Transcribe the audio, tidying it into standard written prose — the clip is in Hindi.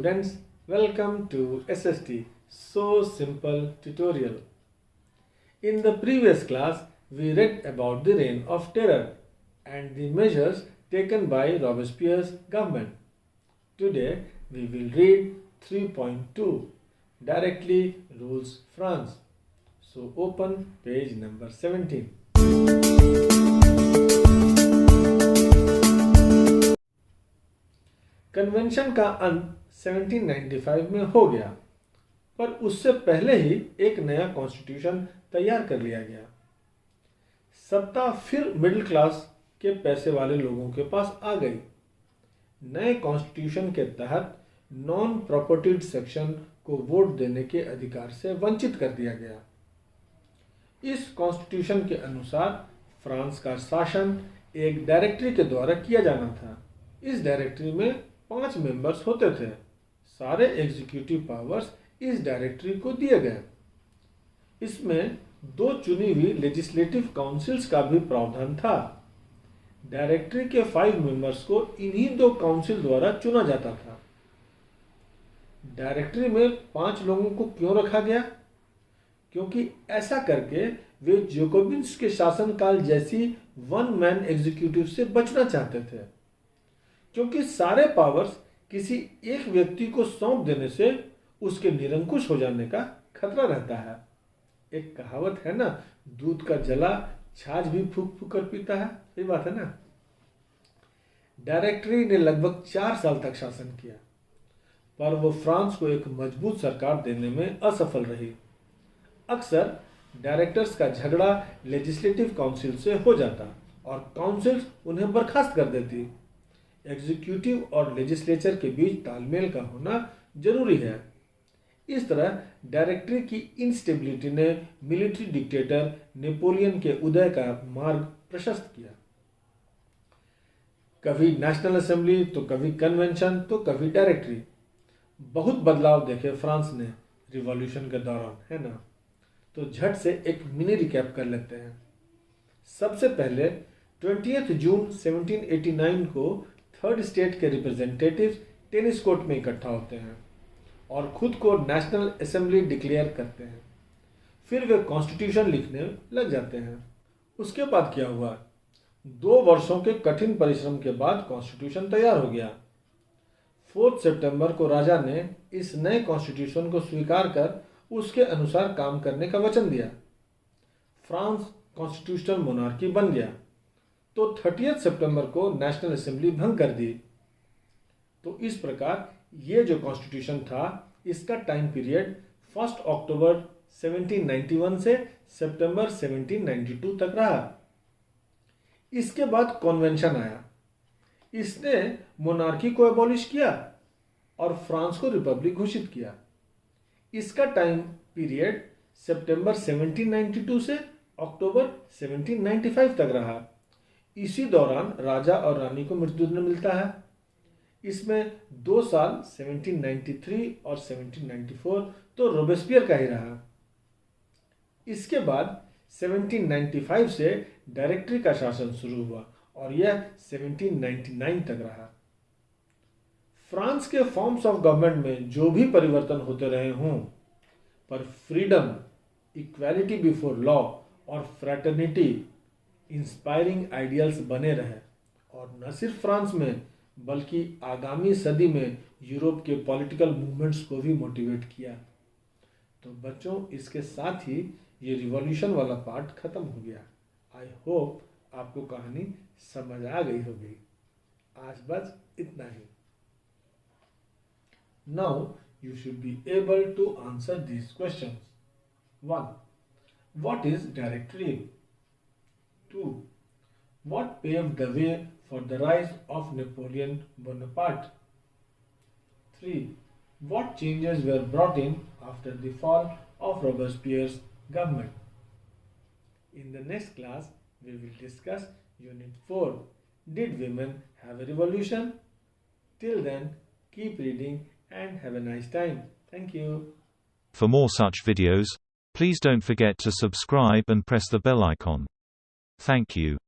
students, welcome to SST So Simple tutorial. In the previous class, we read about the Reign of Terror and the measures taken by Robespierre's government. Today, we will read 3.2 Directly Rules France. So open page number 17. Convention का अंत 1795 में हो गया, पर उससे पहले ही एक नया कॉन्स्टिट्यूशन तैयार कर लिया गया। सत्ता फिर मिडिल क्लास के पैसे वाले लोगों के पास आ गई। नए कॉन्स्टिट्यूशन के तहत नॉन प्रॉपर्टीड सेक्शन को वोट देने के अधिकार से वंचित कर दिया गया। इस कॉन्स्टिट्यूशन के अनुसार फ्रांस का शासन एक डायरेक्टरी के द्वारा किया जाना था। इस डायरेक्टरी में 5 मेंबर्स होते थे। सारे एग्जीक्यूटिव पावर्स इस डायरेक्टरी को दिए गए। इसमें 2 चुनी हुई लेजिस्लेटिव काउंसिल्स का भी प्रावधान था। डायरेक्टरी के 5 मेंबर्स को इन्हीं 2 काउंसिल द्वारा चुना जाता था। डायरेक्टरी में 5 लोगों को क्यों रखा गया? क्योंकि ऐसा करके वे जैकोबिन्स के शासनकाल जैसी वन मैन एग्जीक्यूटिव से बचना चाहते थे, क्योंकि सारे पावर्स किसी एक व्यक्ति को सौंप देने से उसके निरंकुश हो जाने का खतरा रहता है। एक कहावत है ना, दूध का जला छाछ भी फूंक फूंक कर पीता है। सही बात है ना। डायरेक्टरी ने लगभग 4 साल तक शासन किया, पर वो फ्रांस को एक मजबूत सरकार देने में असफल रही। अक्सर डायरेक्टर्स का झगड़ा लेजिस्लेटिव काउंसिल से हो जाता और काउंसिल उन्हें बर्खास्त कर देती। एग्जीक्यूटिव और लेजिस्लेचर के बीच तालमेल का होना जरूरी है। इस तरह डायरेक्टरी की इंस्टेबिलिटी ने मिलिट्री डिक्टेटर नेपोलियन के उदय का मार्ग प्रशस्त किया। कभी नेशनल असेंबली तो कभी कन्वेंशन तो कभी डायरेक्टरी। बहुत बदलाव देखे फ्रांस ने रिवॉल्यूशन के दौरान, है ना। तो झट से एक मिनी रिकैप कर लेते हैं। सबसे पहले 20 जून 1789 को थर्ड स्टेट के रिप्रेजेंटेटिव्स टेनिस कोर्ट में इकट्ठा होते हैं और खुद को नेशनल असेंबली डिक्लेयर करते हैं। फिर वे कॉन्स्टिट्यूशन लिखने लग जाते हैं। उसके बाद क्या हुआ? 2 वर्षों के कठिन परिश्रम के बाद कॉन्स्टिट्यूशन तैयार हो गया। 4 सितंबर को राजा ने इस नए कॉन्स्टिट्यूशन को स्वीकार कर उसके अनुसार काम करने का वचन दिया। फ्रांस कॉन्स्टिट्यूशनल मोनार्की बन गया। तो 30 सितंबर को नेशनल असेंबली भंग कर दी। तो इस प्रकार ये जो कॉन्स्टिट्यूशन था, इसका टाइम पीरियड 1 अक्टूबर 1791 से सितंबर 1792 तक रहा। इसके बाद कन्वेंशन आया। इसने मोनार्की को एबॉलिश किया और फ्रांस को रिपब्लिक घोषित किया। इसका टाइम पीरियड सितंबर 1792 से अक्टूबर 1795 तक रहा। इसी दौरान राजा और रानी को मृत्युदंड मिलता है। इसमें 2 साल 1793 और 1794 तो रोबेस्पियर का ही रहा। इसके बाद 1795 से डायरेक्टरी का शासन शुरू हुआ और यह 1799 तक रहा। फ्रांस के फॉर्म्स ऑफ गवर्नमेंट में जो भी परिवर्तन होते रहे हों, पर फ्रीडम, इक्वालिटी बिफोर लॉ और फ्रैटर्निटी इंस्पायरिंग आइडियल्स बने रहे और न सिर्फ फ्रांस में बल्कि आगामी सदी में यूरोप के पॉलिटिकल मूवमेंट्स को भी मोटिवेट किया। तो बच्चों, इसके साथ ही ये रिवॉल्यूशन वाला पार्ट खत्म हो गया। आई होप आपको कहानी समझ आ गई होगी। आज बस इतना ही। Now you should be able to answer these questions. 1. What is directory? 2. What paved the way for the rise of Napoleon Bonaparte? 3. What changes were brought in after the fall of Robespierre's government? In the next class, we will discuss Unit 4. Did women have a revolution? Till then, keep reading and have a nice time. Thank you. For more such videos, please don't forget to subscribe and press the bell icon. Thank you.